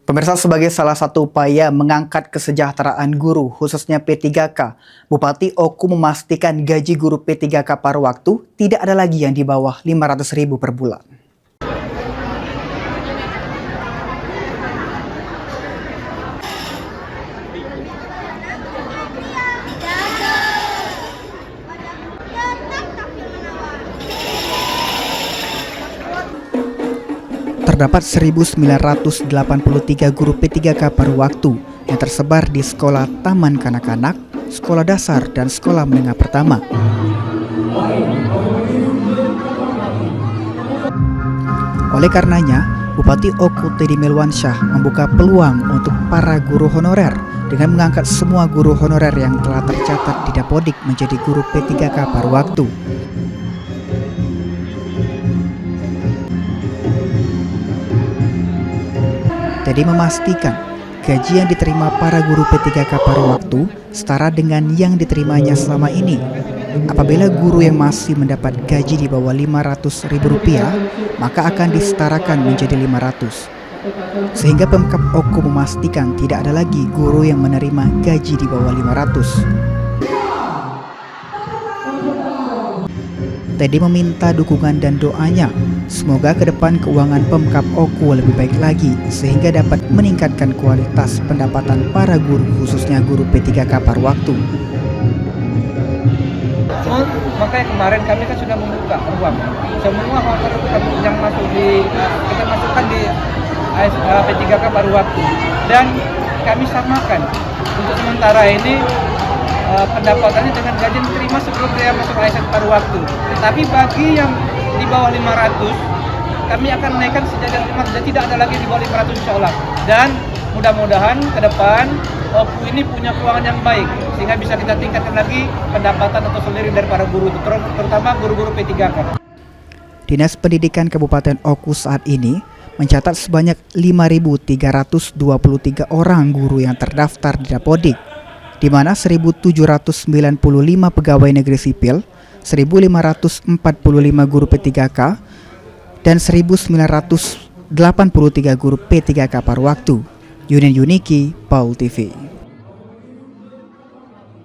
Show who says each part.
Speaker 1: Pemirsa, sebagai salah satu upaya mengangkat kesejahteraan guru, khususnya P3K, Bupati Oku memastikan gaji guru P3K paruh waktu tidak ada lagi yang di bawah 500.000 per bulan. Terdapat 1.983 guru P3K paruh waktu yang tersebar di sekolah taman kanak-kanak, sekolah dasar, dan sekolah menengah pertama. Oleh karenanya, Bupati Oku Teddy Melwansyah membuka peluang untuk para guru honorer dengan mengangkat semua guru honorer yang telah tercatat di Dapodik menjadi guru P3K paruh waktu. Teddy memastikan gaji yang diterima para guru P3K paruh waktu setara dengan yang diterimanya selama ini. Apabila guru yang masih mendapat gaji di bawah Rp500.000, maka akan disetarakan menjadi 500. Sehingga Pemkab Oku memastikan tidak ada lagi guru yang menerima gaji di bawah 500. Teddy meminta dukungan dan doanya. Semoga ke depan keuangan Pemkab Oku lebih baik lagi sehingga dapat meningkatkan kualitas pendapatan para guru, khususnya guru P3K paruh waktu.
Speaker 2: Makanya kemarin kami kan sudah membuka ruang. Semua honorer yang masuk kita masukkan di P3K paruh waktu dan kami samakan untuk sementara ini pendapatannya dengan gaji yang diterima sebelum dia masuk ASN paruh waktu. Tapi bagi yang di bawah 500, kami akan naikkan sejajar 500 dan tidak ada lagi di bawah 500 insya Allah. Dan mudah-mudahan ke depan Oku ini punya keuangan yang baik sehingga bisa kita tingkatkan lagi pendapatan atau salary dari para guru, terutama guru-guru P3K.
Speaker 1: Dinas Pendidikan Kabupaten Oku saat ini mencatat sebanyak 5.323 orang guru yang terdaftar di Dapodik, di mana 1.795 pegawai negeri sipil, 1.545 guru P3K, dan 1.983 guru P3K paruh waktu. Yunin Yuniki, Paul TV.